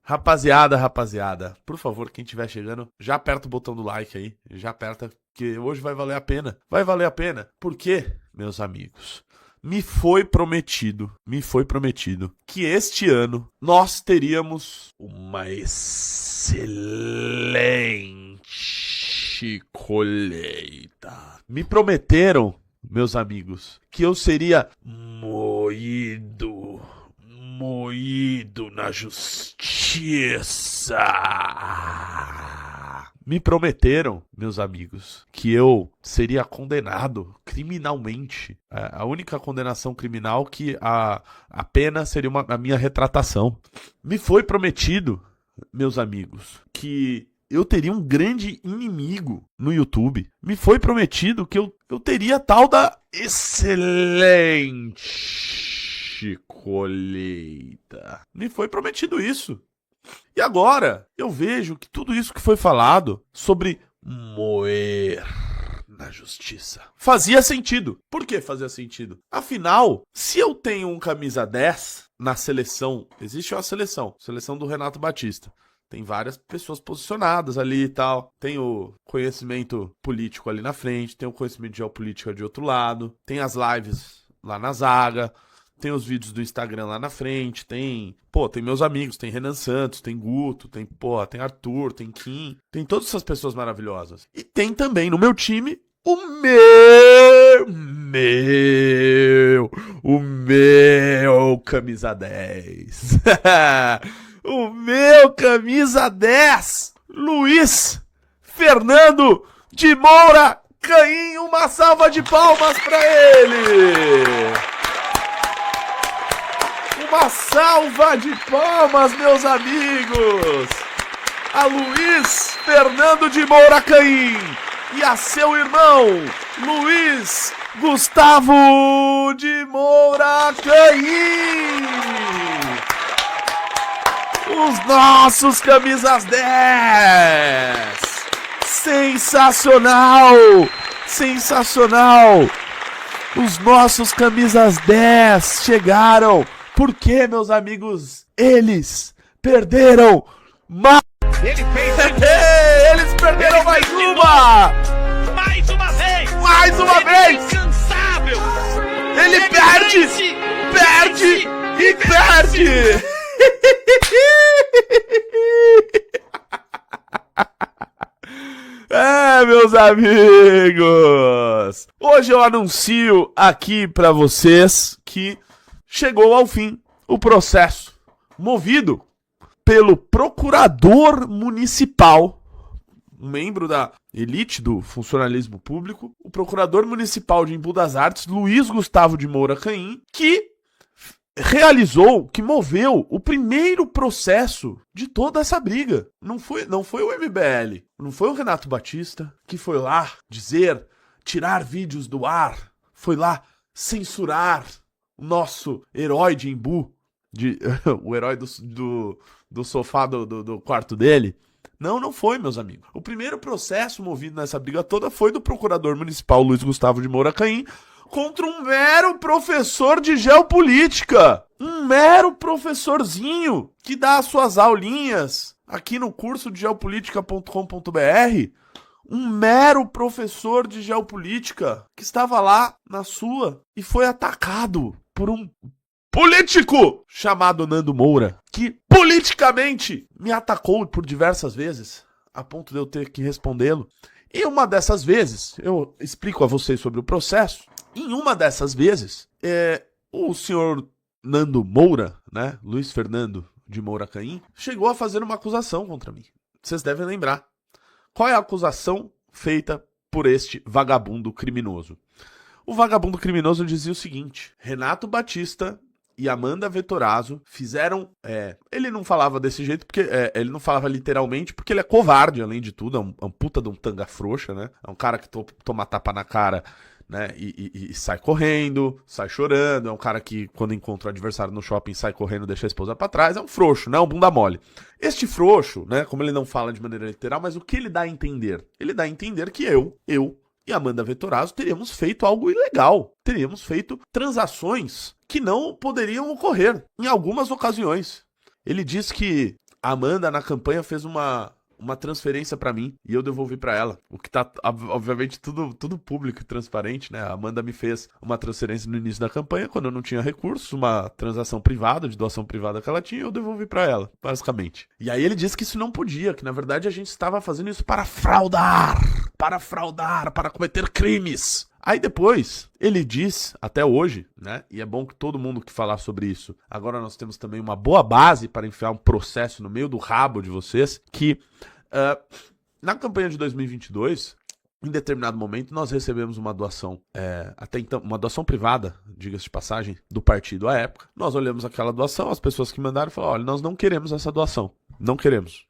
Rapaziada, por favor, quem estiver chegando, já aperta o botão do like aí, já aperta, que hoje vai valer a pena. Vai valer a pena. Por quê, meus amigos? Me foi prometido que este ano nós teríamos uma excelente colheita. Me prometeram, meus amigos, que eu seria moído na justiça. Me prometeram, meus amigos, que eu seria condenado criminalmente. A única condenação criminal que a pena seria a minha retratação. Me foi prometido, meus amigos, que eu teria um grande inimigo no YouTube. Me foi prometido que eu teria tal da excelente colheita. Me foi prometido isso. E agora eu vejo que tudo isso que foi falado sobre moer na justiça fazia sentido. Por que fazia sentido? Afinal, se eu tenho um camisa 10 na seleção, existe uma seleção do Renato Batista. Tem várias pessoas posicionadas ali e tal. Tem o conhecimento político ali na frente, tem o conhecimento de geopolítica de outro lado, tem as lives lá na zaga, tem os vídeos do Instagram lá na frente, tem meus amigos, tem Renan Santos, tem Guto, tem Arthur, tem Kim, tem todas essas pessoas maravilhosas. E tem também no meu time o meu camisa 10. O meu camisa 10, Luiz Fernando de Moura Caim. Uma salva de palmas pra ele! Uma salva de palmas, meus amigos, a Luiz Fernando de Moura Caim e a seu irmão, Luiz Gustavo de Moura Caim. Os nossos camisas 10. Sensacional! Os nossos camisas 10 chegaram. Por que, meus amigos? Eles perderam mais. Eles perderam mais uma! Mais uma vez! Incansável! Ele perde! Meus amigos! Hoje eu anuncio aqui pra vocês que chegou ao fim o processo movido pelo procurador municipal, um membro da elite do funcionalismo público, o procurador municipal de Embu das Artes, Luiz Gustavo de Moura Caim, que moveu o primeiro processo de toda essa briga. Não foi o MBL, não foi o Renato Batista que foi lá tirar vídeos do ar, foi lá censurar o nosso herói de Embu, o herói do sofá do quarto dele. Não foi, meus amigos. O primeiro processo movido nessa briga toda foi do procurador municipal Luiz Gustavo de Moura Caim contra um mero professor de geopolítica. Um mero professorzinho que dá as suas aulinhas aqui no curso de geopolítica.com.br. Um mero professor de geopolítica que estava lá na sua e foi atacado por um político chamado Nando Moura, que politicamente me atacou por diversas vezes, a ponto de eu ter que respondê-lo. E uma dessas vezes, eu explico a vocês sobre o processo, em uma dessas vezes, o senhor Nando Moura, né, Luiz Fernando de Moura Caim, chegou a fazer uma acusação contra mim. Vocês devem lembrar. Qual é a acusação feita por este vagabundo criminoso? O vagabundo criminoso dizia o seguinte: Renato Batista e Amanda Vettorazzo fizeram... ele não falava desse jeito, porque ele não falava literalmente, porque ele é covarde, além de tudo, é um puta de um tanga frouxa, né? É um cara que toma tapa na cara, né? E sai correndo, sai chorando, é um cara que, quando encontra o adversário no shopping, sai correndo, deixa a esposa pra trás, é um frouxo, né? Um bunda mole. Este frouxo, né? Como ele não fala de maneira literal, mas o que ele dá a entender? Ele dá a entender que eu e Amanda Vettorazzo teríamos feito algo ilegal. Teríamos feito transações que não poderiam ocorrer em algumas ocasiões. Ele diz que A Amanda, na campanha, fez uma transferência pra mim e eu devolvi pra ela. O que tá, obviamente, tudo público e transparente, né? A Amanda me fez uma transferência no início da campanha, quando eu não tinha recursos, uma transação privada, de doação privada que ela tinha, eu devolvi pra ela, basicamente. E aí ele disse que isso não podia, que na verdade a gente estava fazendo isso para fraudar, para cometer crimes. Aí depois, ele diz, até hoje, né, e é bom que todo mundo que falar sobre isso, agora nós temos também uma boa base para enfiar um processo no meio do rabo de vocês, que na campanha de 2022, em determinado momento, nós recebemos uma doação, até então, uma doação privada, diga-se de passagem, do partido à época. Nós olhamos aquela doação, as pessoas que mandaram falaram, olha, nós não queremos essa doação, não queremos.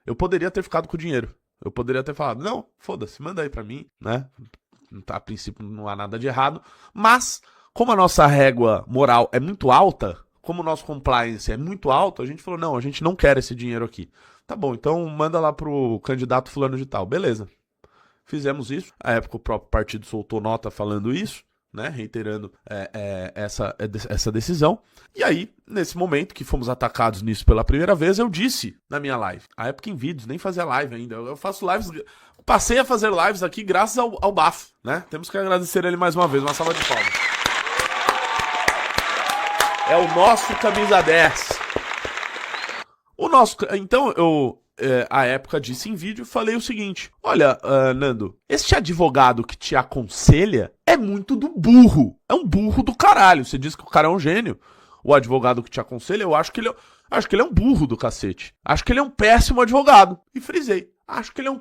Eu poderia ter ficado com o dinheiro, eu poderia ter falado, não, foda-se, manda aí pra mim, né, a princípio não há nada de errado, mas como a nossa régua moral é muito alta, como o nosso compliance é muito alto, a gente falou, não, a gente não quer esse dinheiro aqui. Tá bom, então manda lá pro candidato fulano de tal. Beleza. Fizemos isso. À época o próprio partido soltou nota falando isso, né, reiterando essa decisão. E aí, nesse momento que fomos atacados nisso pela primeira vez, eu disse na minha live, à época em vídeos, nem fazia live ainda, eu faço lives, passei a fazer lives aqui graças ao Bafo, né, temos que agradecer ele mais uma vez, uma salva de palmas. É o nosso camisa 10. Então eu, à época disse em vídeo, falei o seguinte, olha, Nando, este advogado que te aconselha é muito do burro, é um burro do caralho, você diz que o cara é um gênio, o advogado que te aconselha, eu acho que ele é um burro do cacete, acho que ele é um péssimo advogado, e frisei, acho que ele é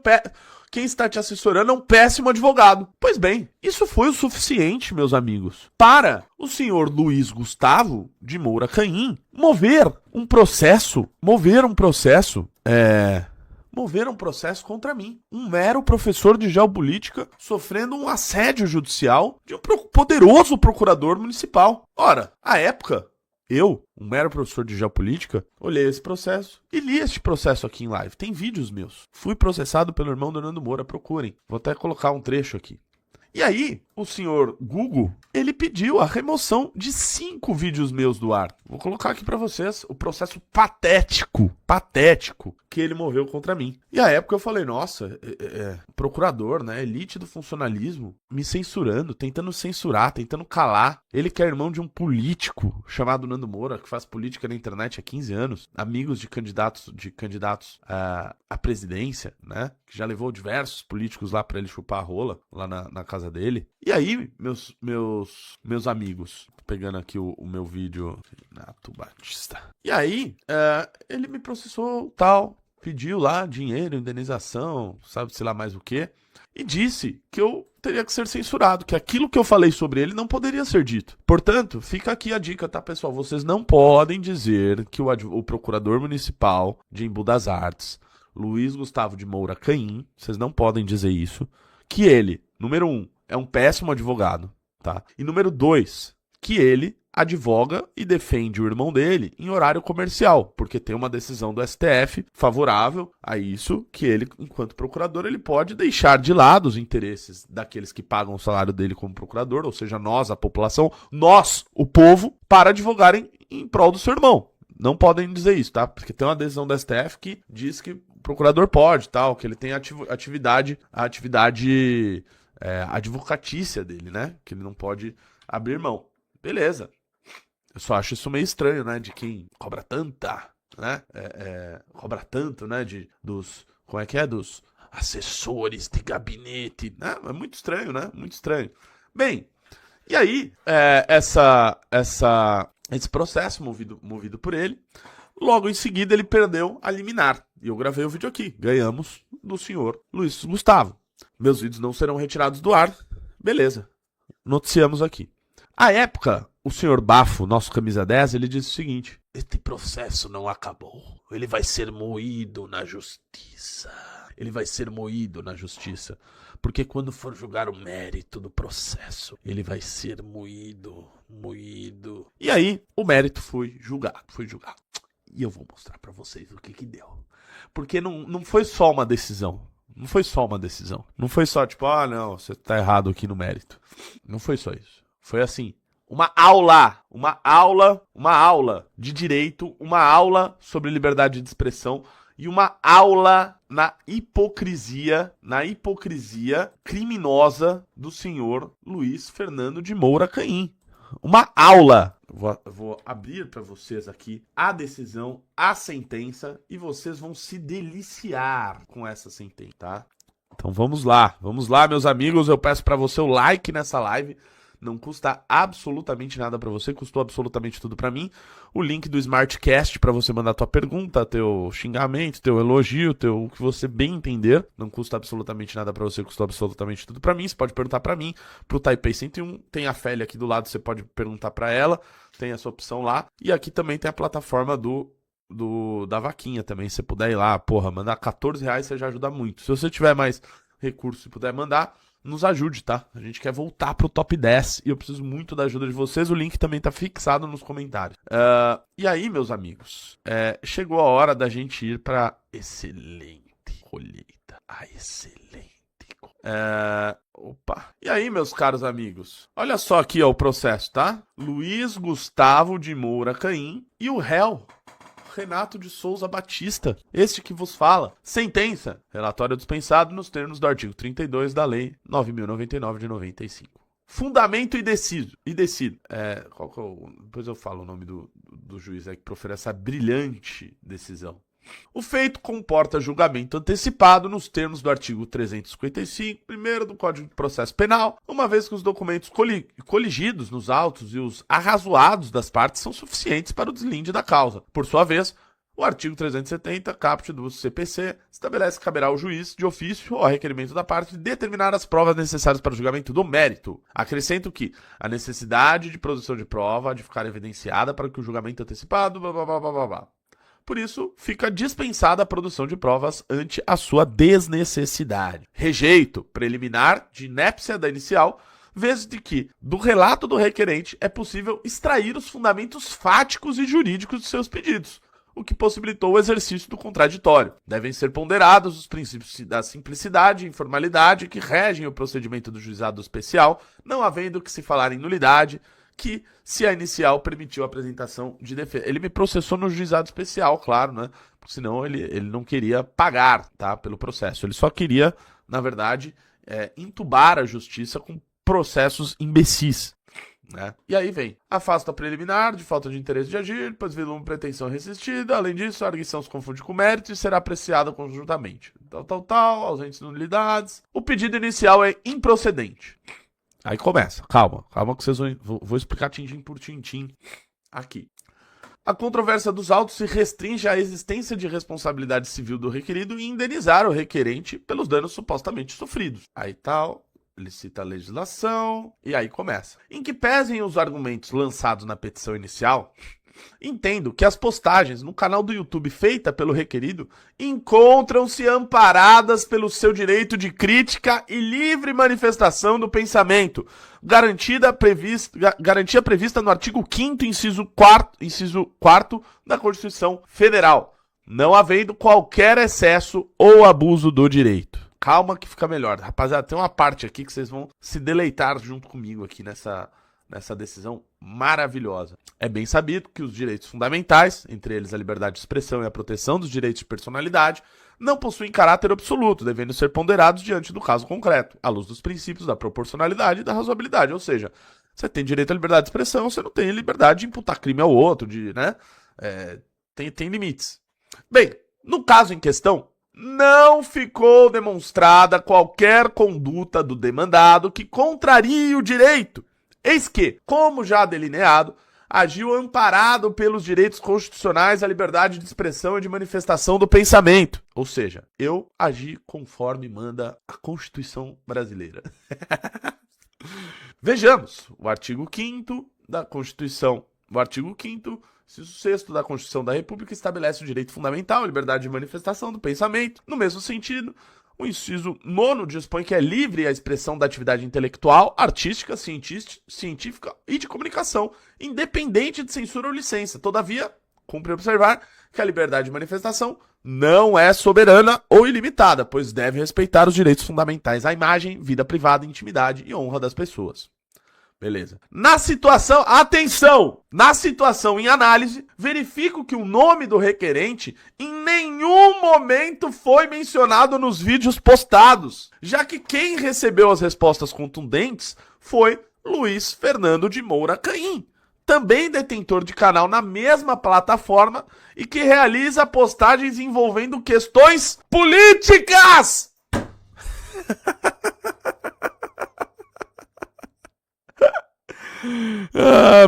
quem está te assessorando é um péssimo advogado. Pois bem, isso foi o suficiente, meus amigos, para o senhor Luiz Gustavo de Moura Caim mover um processo contra mim. Um mero professor de geopolítica sofrendo um assédio judicial de um poderoso procurador municipal. Ora, à época, eu, um mero professor de geopolítica, olhei esse processo e li este processo aqui em live. Tem vídeos meus. Fui processado pelo irmão do Nando Moura, procurem. Vou até colocar um trecho aqui. E aí, o senhor Google, ele pediu a remoção de 5 vídeos meus do ar. Vou colocar aqui pra vocês o processo patético que ele moveu contra mim. E à época eu falei, nossa, procurador, né, elite do funcionalismo, me censurando, tentando censurar, tentando calar. Ele que é irmão de um político chamado Nando Moura, que faz política na internet há 15 anos, amigos de candidatos à presidência, né, que já levou diversos políticos lá pra ele chupar a rola, lá na casa dele. E aí, meus amigos, pegando aqui o meu vídeo, Renato Batista. E aí, ele me processou, tal, pediu lá dinheiro, indenização, sabe-se lá mais o quê, e disse que eu teria que ser censurado, que aquilo que eu falei sobre ele não poderia ser dito. Portanto, fica aqui a dica, tá, pessoal? Vocês não podem dizer que o procurador municipal de Embu das Artes, Luiz Gustavo de Moura Caim, vocês não podem dizer isso, que ele, número 1, é um péssimo advogado, tá? E número 2, que ele advoga e defende o irmão dele em horário comercial, porque tem uma decisão do STF favorável a isso, que ele, enquanto procurador, ele pode deixar de lado os interesses daqueles que pagam o salário dele como procurador, ou seja, nós, a população, nós, o povo, para advogarem em prol do seu irmão. Não podem dizer isso, tá? Porque tem uma decisão do STF que diz que o procurador pode, tal, que ele tem a atividade advocatícia dele, né? Que ele não pode abrir mão. Beleza. Eu só acho isso meio estranho, né? De quem cobra tanta, né? Cobra tanto, né? Dos assessores de gabinete, né? É muito estranho, né? Muito estranho. Bem, e aí, esse processo movido por ele, logo em seguida ele perdeu a liminar. E eu gravei o vídeo aqui. Ganhamos do senhor Luiz Gustavo. Meus vídeos não serão retirados do ar. Beleza. Noticiamos aqui. À época, o senhor Bafo, nosso camisa 10, ele disse o seguinte: este processo não acabou. Ele vai ser moído na justiça. Ele vai ser moído na justiça. Porque quando for julgar o mérito do processo, ele vai ser moído. E aí, o mérito foi julgado. E eu vou mostrar pra vocês o que deu. Porque não foi só uma decisão. Não foi só tipo, não, você tá errado aqui no mérito. Não foi só isso. Foi assim, uma aula de direito, uma aula sobre liberdade de expressão e uma aula na hipocrisia criminosa do senhor Luiz Fernando de Moura Caim. Uma aula. Vou abrir para vocês aqui a decisão, a sentença, e vocês vão se deliciar com essa sentença, tá? Então vamos lá, meus amigos. Eu peço para você o like nessa live. Não custa absolutamente nada para você, custou absolutamente tudo para mim. O link do Smartcast para você mandar tua pergunta, teu xingamento, teu elogio, o que você bem entender. Não custa absolutamente nada para você, custou absolutamente tudo para mim. Você pode perguntar para mim, pro Taipei 101. Tem a Félia aqui do lado, você pode perguntar para ela. Tem essa opção lá. E aqui também tem a plataforma da vaquinha também. Se você puder ir lá, porra, mandar R$14, você já ajuda muito. Se você tiver mais recurso e puder mandar, nos ajude, tá? A gente quer voltar pro top 10 e eu preciso muito da ajuda de vocês. O link também tá fixado nos comentários. E aí, meus amigos, chegou a hora da gente ir pra excelente colheita. A excelente opa. E aí, meus caros amigos? Olha só aqui, ó, o processo, tá? Luiz Gustavo de Moura Caim e o réu Renato de Souza Batista, este que vos fala. Sentença. Relatório dispensado nos termos do artigo 32 da Lei 9.099 de 95. Fundamento e decido. Depois eu falo o nome do juiz aí que profere essa brilhante decisão. O feito comporta julgamento antecipado nos termos do artigo 355, primeiro do Código de Processo Penal, uma vez que os documentos coligidos nos autos e os arrazoados das partes são suficientes para o deslinde da causa. Por sua vez, o artigo 370, caput do CPC, estabelece que caberá ao juiz, de ofício ou a requerimento da parte, determinar as provas necessárias para o julgamento do mérito. Acrescento que a necessidade de produção de prova há de ficar evidenciada para que o julgamento antecipado, Por isso, fica dispensada a produção de provas ante a sua desnecessidade. Rejeito preliminar de inépcia da inicial, vez de que, do relato do requerente, é possível extrair os fundamentos fáticos e jurídicos de seus pedidos, o que possibilitou o exercício do contraditório. Devem ser ponderados os princípios da simplicidade e informalidade que regem o procedimento do juizado especial, não havendo que se falar em nulidade, que se a inicial permitiu a apresentação de defesa. Ele me processou no juizado especial, claro, né? Porque senão ele não queria pagar, tá, pelo processo. Ele só queria, na verdade, entubar a justiça com processos imbecis, né? E aí vem, afasta a preliminar de falta de interesse de agir, pois uma pretensão resistida. Além disso, a arguição se confunde com mérito e será apreciada conjuntamente. Ausentes nulidades. O pedido inicial é improcedente. Aí começa, calma que vocês vou explicar tintim por tintim aqui. A controvérsia dos autos se restringe à existência de responsabilidade civil do requerido e indenizar o requerente pelos danos supostamente sofridos. Aí tal, ele cita a legislação e aí começa. Em que pesem os argumentos lançados na petição inicial, entendo que as postagens no canal do YouTube feita pelo requerido encontram-se amparadas pelo seu direito de crítica e livre manifestação do pensamento, garantia prevista no artigo 5º, inciso 4º da Constituição Federal, não havendo qualquer excesso ou abuso do direito. Calma que fica melhor. Rapaziada, tem uma parte aqui que vocês vão se deleitar junto comigo aqui nessa decisão maravilhosa. É bem sabido que os direitos fundamentais, entre eles a liberdade de expressão e a proteção dos direitos de personalidade, não possuem caráter absoluto, devendo ser ponderados diante do caso concreto, à luz dos princípios da proporcionalidade e da razoabilidade. Ou seja, você tem direito à liberdade de expressão, você não tem liberdade de imputar crime ao outro, tem limites. Bem, no caso em questão, não ficou demonstrada qualquer conduta do demandado que contrarie o direito. Eis que, como já delineado, agiu amparado pelos direitos constitucionais à liberdade de expressão e de manifestação do pensamento. Ou seja, eu agi conforme manda a Constituição brasileira. Vejamos, o artigo 5º da Constituição, inciso 6º da Constituição da República estabelece o direito fundamental à liberdade de manifestação do pensamento. No mesmo sentido, o inciso 9º dispõe que é livre a expressão da atividade intelectual, artística, científica e de comunicação, independente de censura ou licença. Todavia, cumpre observar que a liberdade de manifestação não é soberana ou ilimitada, pois deve respeitar os direitos fundamentais à imagem, vida privada, intimidade e honra das pessoas. Beleza. Na situação, atenção! Na situação em análise, verifico que o nome do requerente em nenhum momento foi mencionado nos vídeos postados, já que quem recebeu as respostas contundentes foi Luiz Fernando de Moura Caim, também detentor de canal na mesma plataforma e que realiza postagens envolvendo questões políticas!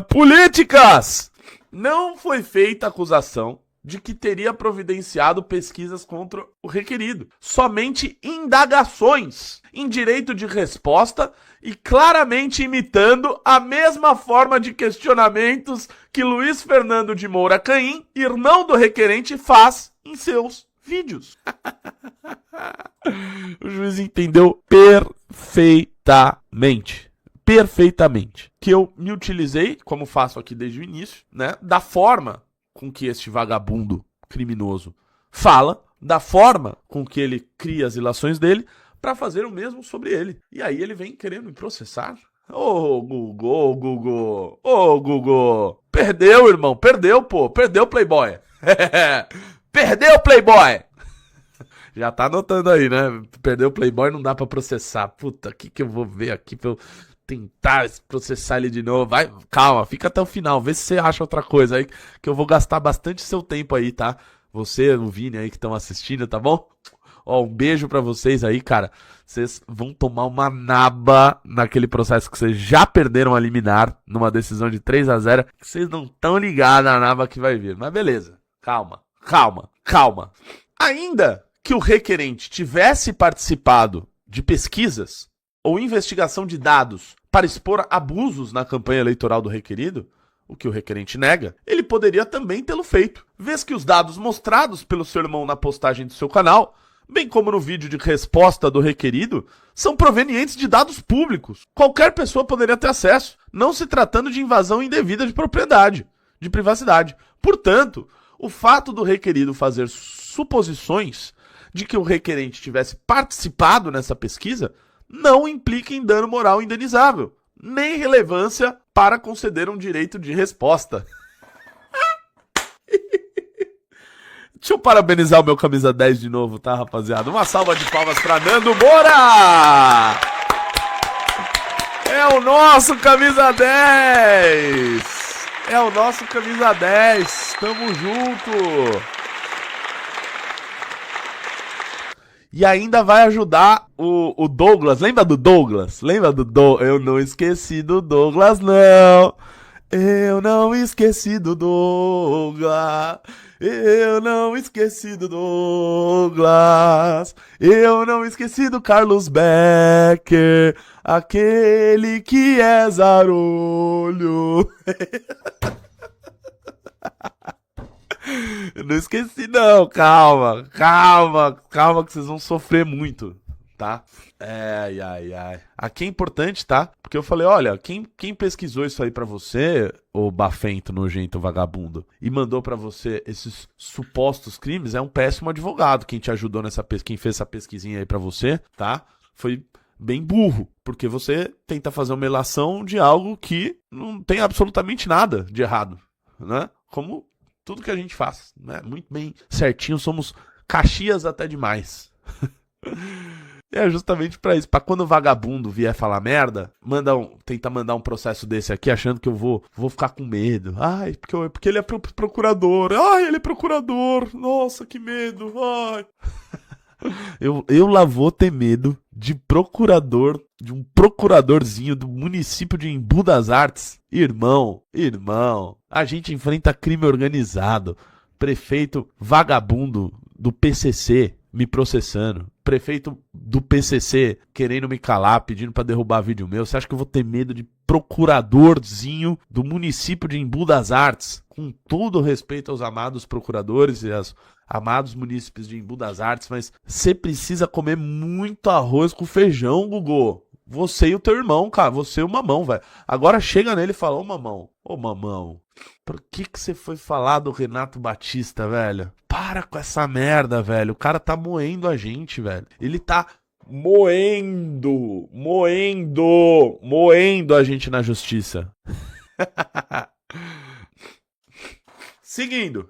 Políticas! Não foi feita acusação de que teria providenciado pesquisas contra o requerido. Somente indagações em direito de resposta e claramente imitando a mesma forma de questionamentos que Luiz Fernando de Moura Caim, irmão do requerente, faz em seus vídeos. O juiz entendeu perfeitamente. Que eu me utilizei, como faço aqui desde o início, né, da forma com que este vagabundo criminoso fala, da forma com que ele cria as ilações dele, para fazer o mesmo sobre ele. E aí ele vem querendo me processar. Ô, Gugu. Perdeu, irmão. Perdeu, pô. Perdeu, Playboy. Perdeu, Playboy. Já tá anotando aí, né? Perdeu o Playboy, não dá pra processar. Puta, o que eu vou ver aqui pra eu tentar processar ele de novo? Vai, calma, fica até o final. Vê se você acha outra coisa aí, que eu vou gastar bastante seu tempo aí, tá? Você, o Vini aí que estão assistindo, tá bom? Ó, um beijo pra vocês aí, cara. Vocês vão tomar uma naba naquele processo que vocês já perderam a liminar, numa decisão de 3-0, que vocês não estão ligados na naba que vai vir. Mas beleza, calma. Ainda que o requerente tivesse participado de pesquisas ou investigação de dados para expor abusos na campanha eleitoral do requerido, o que o requerente nega, ele poderia também tê-lo feito, vez que os dados mostrados pelo seu irmão na postagem do seu canal, bem como no vídeo de resposta do requerido, são provenientes de dados públicos. Qualquer pessoa poderia ter acesso, não se tratando de invasão indevida de propriedade, de privacidade. Portanto, o fato do requerido fazer suposições de que o requerente tivesse participado nessa pesquisa não implica em dano moral indenizável, nem relevância para conceder um direito de resposta. Deixa eu parabenizar o meu camisa 10 de novo, tá, rapaziada? Uma salva de palmas pra Nando Moura! É o nosso camisa 10! É o nosso camisa 10! Tamo junto! E ainda vai ajudar o Douglas. Lembra do Douglas? Eu não esqueci do Douglas, não. Eu não esqueci do Douglas. Eu não esqueci do Douglas. Eu não esqueci do Carlos Becker. Aquele que é zarolho. Eu não esqueci não, calma que vocês vão sofrer muito, tá? Aqui é importante, tá? Porque eu falei, olha, quem pesquisou isso aí pra você, ô bafento, nojento, vagabundo, e mandou pra você esses supostos crimes, é um péssimo advogado. Quem te ajudou nessa pesquisa, quem fez essa pesquisinha aí pra você, tá? Foi bem burro, porque você tenta fazer uma ilação de algo que não tem absolutamente nada de errado, né? Como tudo que a gente faz, né? Muito bem certinho, somos Caxias até demais. É justamente pra isso, pra quando o vagabundo vier falar merda, tenta mandar um processo desse aqui, achando que eu vou ficar com medo. Ai, porque ele é procurador. Ai, ele é procurador. Nossa, que medo. Ai. Eu lá vou ter medo de um procuradorzinho do município de Embu das Artes. Irmão, a gente enfrenta crime organizado, prefeito vagabundo do PCC me processando, prefeito do PCC querendo me calar, pedindo pra derrubar vídeo meu. Você acha que eu vou ter medo de procuradorzinho do município de Embu das Artes? Com todo respeito aos amados procuradores e aos amados munícipes de Embu das Artes, mas você precisa comer muito arroz com feijão, Gugu. Você e o teu irmão, cara. Você e o mamão, velho. Agora chega nele e fala, ô mamão, por que você foi falar do Renato Batista, velho? Para com essa merda, velho. O cara tá moendo a gente, velho. Ele tá moendo a gente na justiça. Seguindo.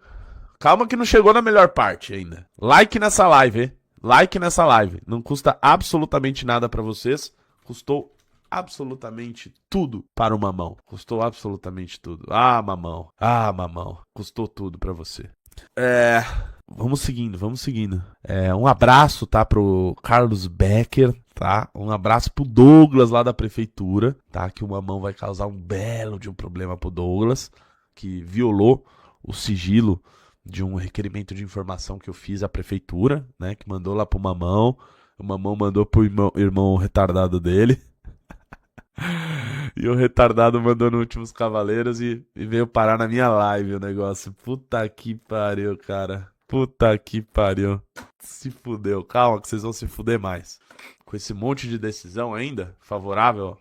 Calma que não chegou na melhor parte ainda. Like nessa live, hein? Like nessa live. Não custa absolutamente nada pra vocês. Custou absolutamente tudo para o Mamão. Custou absolutamente tudo. Ah, Mamão. Ah, Mamão. Custou tudo pra você. Vamos seguindo. Um abraço, tá, pro Carlos Becker, tá? Um abraço pro Douglas lá da prefeitura, tá? Que o Mamão vai causar um belo de um problema pro Douglas, que violou o sigilo de um requerimento de informação que eu fiz à prefeitura, né? Que mandou lá pro Mamão. O Mamão mandou pro irmão retardado dele. E o retardado mandou no Últimos Cavaleiros e veio parar na minha live o negócio. Puta que pariu, cara. Puta que pariu. Se fudeu. Calma que vocês vão se fuder mais. Com esse monte de decisão ainda favorável.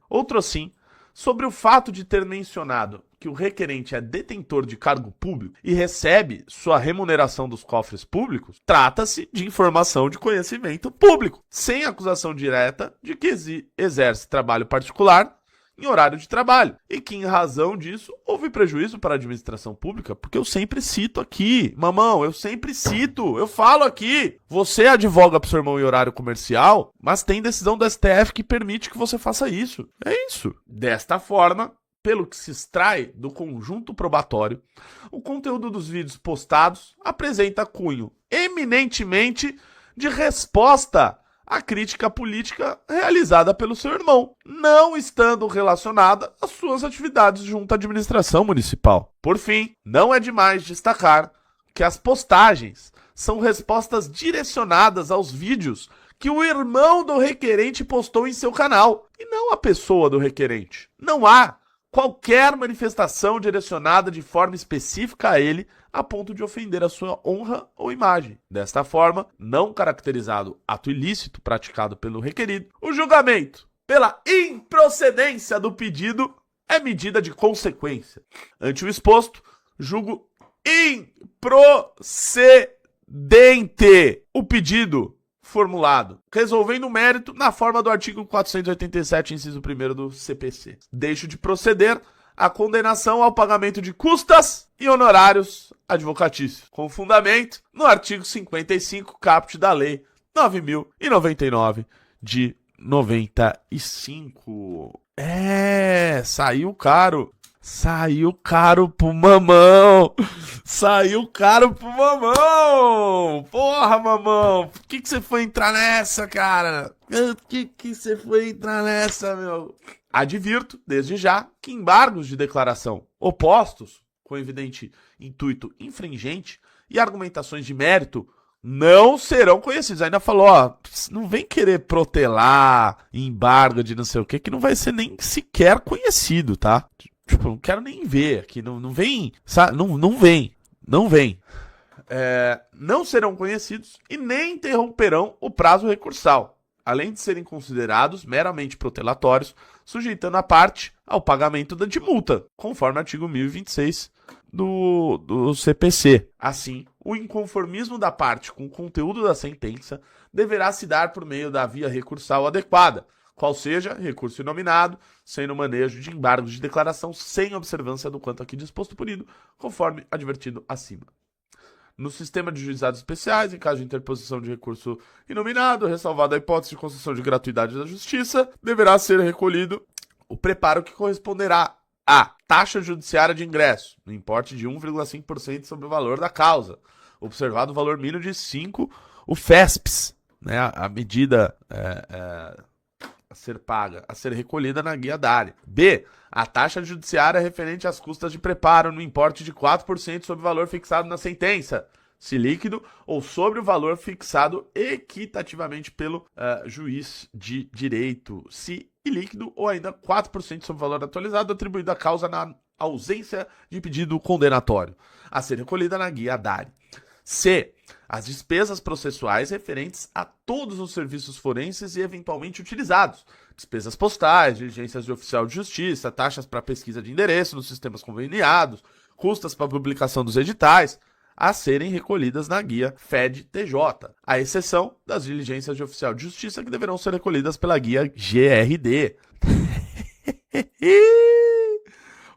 Outro sim, sobre o fato de ter mencionado que o requerente é detentor de cargo público e recebe sua remuneração dos cofres públicos, trata-se de informação de conhecimento público, sem acusação direta de que exerce trabalho particular em horário de trabalho, e que, em razão disso, houve prejuízo para a administração pública, porque eu sempre cito aqui, Mamão, eu sempre cito, eu falo aqui, você advoga pro seu irmão em horário comercial, mas tem decisão do STF que permite que você faça isso. É isso. Desta forma, pelo que se extrai do conjunto probatório, o conteúdo dos vídeos postados apresenta cunho eminentemente de resposta à crítica política realizada pelo seu irmão, não estando relacionada às suas atividades junto à administração municipal. Por fim, não é demais destacar que as postagens são respostas direcionadas aos vídeos que o irmão do requerente postou em seu canal, e não a pessoa do requerente. Não há qualquer manifestação direcionada de forma específica a ele, a ponto de ofender a sua honra ou imagem. Desta forma, não caracterizado ato ilícito praticado pelo requerido, o julgamento pela improcedência do pedido é medida de consequência. Ante o exposto, julgo improcedente o pedido formulado, resolvendo o mérito na forma do artigo 487, inciso 1º do CPC. Deixo de proceder a condenação ao pagamento de custas e honorários advocatícios, com fundamento no artigo 55, caput da Lei 9.099 de 95. Saiu caro. Saiu caro pro Mamão. Saiu caro pro Mamão. Porra, Mamão. Por que você foi entrar nessa, cara? Por que você foi entrar nessa, meu? Advirto, desde já, que embargos de declaração opostos, com evidente intuito infringente, e argumentações de mérito não serão conhecidos. Ainda falou, ó, não vem querer protelar embargo de não sei o que não vai ser nem sequer conhecido, tá? Tipo, não quero nem ver aqui, não vem, sabe? Não vem. Não serão conhecidos e nem interromperão o prazo recursal, além de serem considerados meramente protelatórios, sujeitando a parte ao pagamento de multa, conforme o artigo 1026 do CPC. Assim, o inconformismo da parte com o conteúdo da sentença deverá se dar por meio da via recursal adequada, qual seja recurso inominado, sendo manejo de embargos de declaração sem observância do quanto aqui disposto por ido, conforme advertido acima. No sistema de juizados especiais, em caso de interposição de recurso inominado, ressalvada a hipótese de concessão de gratuidade da justiça, deverá ser recolhido o preparo que corresponderá à taxa judiciária de ingresso, no importe de 1,5% sobre o valor da causa, observado o valor mínimo de 5, o FESPS, né, a medida a ser paga, a ser recolhida na guia da área. B. A taxa judiciária referente às custas de preparo no importe de 4% sobre o valor fixado na sentença, se líquido, ou sobre o valor fixado equitativamente pelo juiz de direito, se ilíquido, ou ainda 4% sobre o valor atualizado atribuído à causa na ausência de pedido condenatório, a ser recolhida na guia da área. C. As despesas processuais referentes a todos os serviços forenses e eventualmente utilizados. Despesas postais, diligências de oficial de justiça, taxas para pesquisa de endereço nos sistemas conveniados, custas para publicação dos editais, a serem recolhidas na guia FED-TJ, à exceção das diligências de oficial de justiça que deverão ser recolhidas pela guia GRD.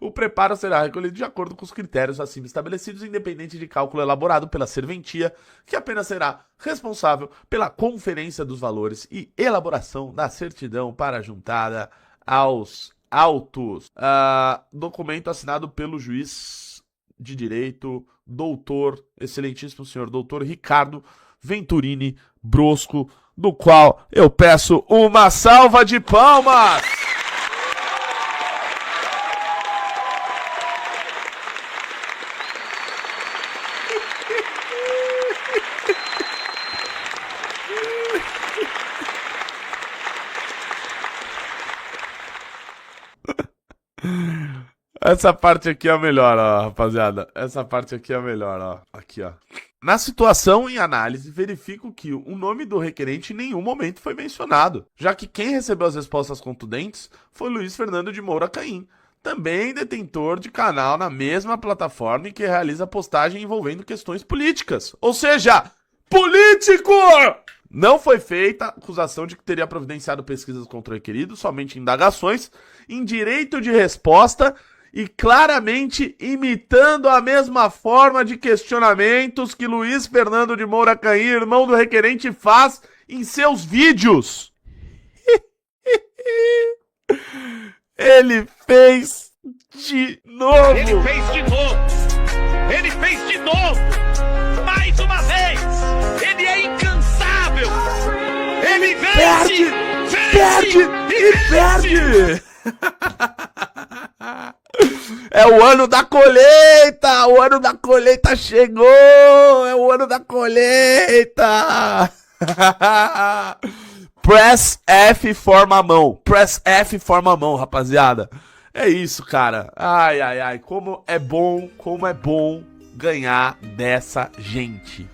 O preparo será recolhido de acordo com os critérios acima estabelecidos, independente de cálculo elaborado pela serventia, que apenas será responsável pela conferência dos valores e elaboração da certidão para juntada aos autos. Documento assinado pelo juiz de direito, doutor, excelentíssimo senhor doutor Ricardo Venturini Brosco, do qual eu peço uma salva de palmas! Essa parte aqui é a melhor, ó, rapaziada. Essa parte aqui é a melhor, ó. Aqui, ó. Na situação em análise, verifico que o nome do requerente em nenhum momento foi mencionado, já que quem recebeu as respostas contundentes foi Luiz Fernando de Moura Caim, também detentor de canal na mesma plataforma e que realiza postagem envolvendo questões políticas. Ou seja, político! Não foi feita acusação de que teria providenciado pesquisas contra o requerido, somente indagações em direito de resposta e claramente imitando a mesma forma de questionamentos que Luiz Fernando de Moura Caim, irmão do requerente, faz em seus vídeos. Ele fez de novo. Ele fez de novo. Ele fez de novo. Mais uma vez. Ele é incansável. Ele vence. Perde. É o ano da colheita! O ano da colheita chegou! É o ano da colheita! Press F forma a mão. Press F forma a mão, rapaziada. É isso, cara. Ai, ai, ai. Como é bom ganhar dessa gente.